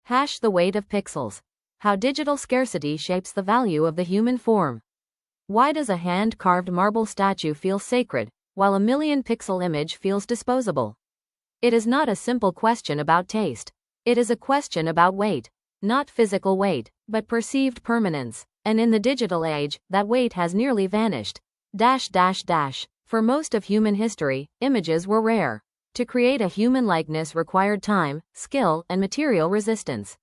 The weight of pixels. How digital scarcity shapes the value of the human form. Why does a hand-carved marble statue feel sacred, while a million-pixel image feels disposable? It is not a simple question about taste. It is a question about weight. Not physical weight, but perceived permanence. And in the digital age, that weight has nearly vanished. For most of human history, images were rare. To create a human likeness required time, skill, and material resistance.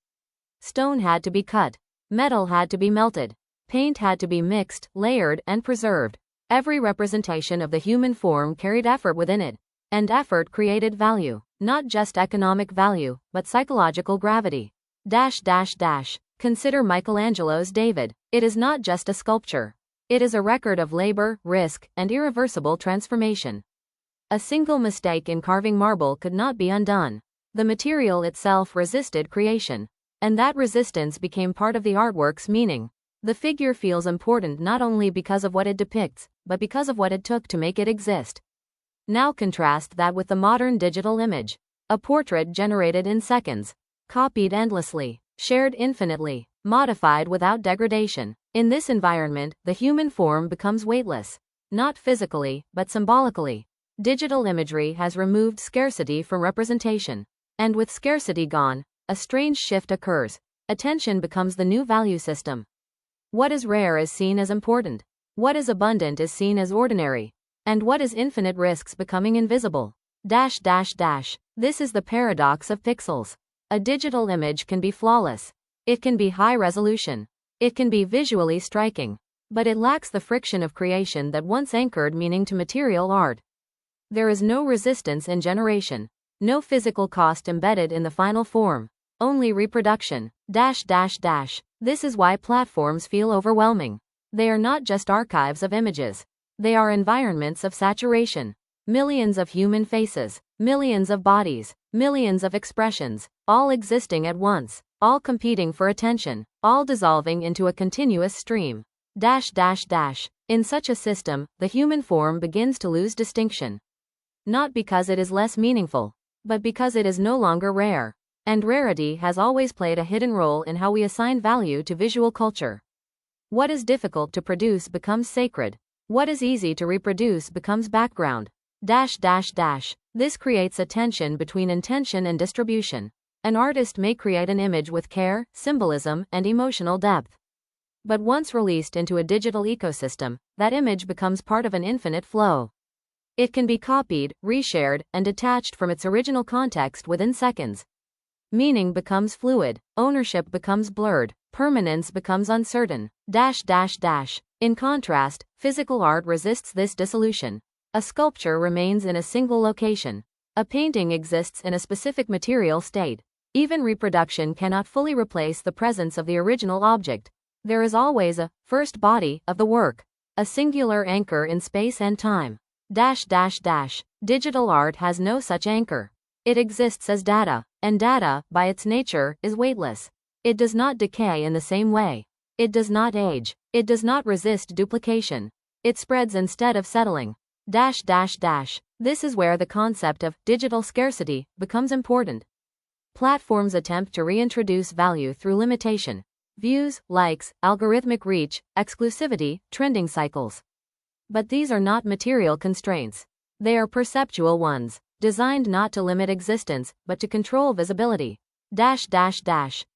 Stone had to be cut. Metal had to be melted. Paint had to be mixed, layered, and preserved. Every representation of the human form carried effort within it. And effort created value. Not just economic value, but psychological gravity. Consider Michelangelo's David. It is not just a sculpture. It is a record of labor, risk, and irreversible transformation. A single mistake in carving marble could not be undone. The material itself resisted creation. And that resistance became part of the artwork's meaning. The figure feels important not only because of what it depicts, but because of what it took to make it exist. Now contrast that with the modern digital image. A portrait generated in seconds. Copied endlessly. Shared infinitely. Modified without degradation. In this environment, the human form becomes weightless. Not physically, but symbolically. Digital imagery has removed scarcity from representation. And with scarcity gone, a strange shift occurs. Attention becomes the new value system. What is rare is seen as important. What is abundant is seen as ordinary. And what is infinite risks becoming invisible. This is the paradox of pixels. A digital image can be flawless. It can be high resolution. It can be visually striking. But it lacks the friction of creation that once anchored meaning to material art. There is no resistance in generation. No physical cost embedded in the final form. Only reproduction. This is why platforms feel overwhelming. They are not just archives of images. They are environments of saturation. Millions of human faces. Millions of bodies. Millions of expressions. All existing at once. All competing for attention. All dissolving into a continuous stream. In such a system, the human form begins to lose distinction. Not because it is less meaningful, but because it is no longer rare. And rarity has always played a hidden role in how we assign value to visual culture. What is difficult to produce becomes sacred. What is easy to reproduce becomes background. This creates a tension between intention and distribution. An artist may create an image with care, symbolism, and emotional depth. But once released into a digital ecosystem, that image becomes part of an infinite flow. It can be copied, reshared, and detached from its original context within seconds. Meaning becomes fluid, ownership becomes blurred, permanence becomes uncertain. In contrast, physical art resists this dissolution. A sculpture remains in a single location. A painting exists in a specific material state. Even reproduction cannot fully replace the presence of the original object. There is always a first body of the work, a singular anchor in space and time. Digital art has no such anchor. It exists as data, and data, by its nature, is weightless. It does not decay in the same way. It does not age. It does not resist duplication. It spreads instead of settling. This is where the concept of digital scarcity becomes important. Platforms attempt to reintroduce value through limitation. Views, likes, algorithmic reach, exclusivity, trending cycles. But these are not material constraints. They are perceptual ones, designed not to limit existence, but to control visibility.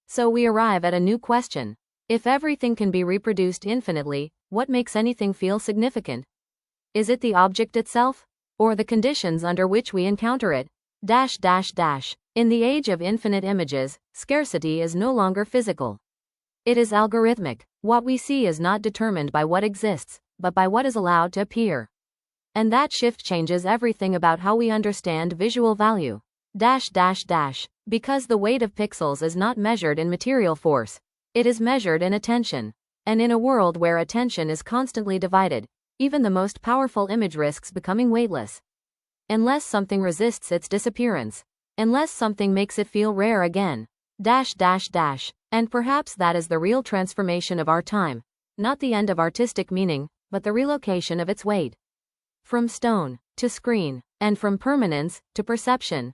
So we arrive at a new question. If everything can be reproduced infinitely, what makes anything feel significant? Is it the object itself? Or the conditions under which we encounter it? In the age of infinite images, scarcity is no longer physical. It is algorithmic. What we see is not determined by what exists, but by what is allowed to appear. And that shift changes everything about how we understand visual value. Because the weight of pixels is not measured in material force. It is measured in attention. And in a world where attention is constantly divided, even the most powerful image risks becoming weightless. Unless something resists its disappearance. Unless something makes it feel rare again. And perhaps that is the real transformation of our time. Not the end of artistic meaning, but the relocation of its weight. From stone to screen, and from permanence to perception.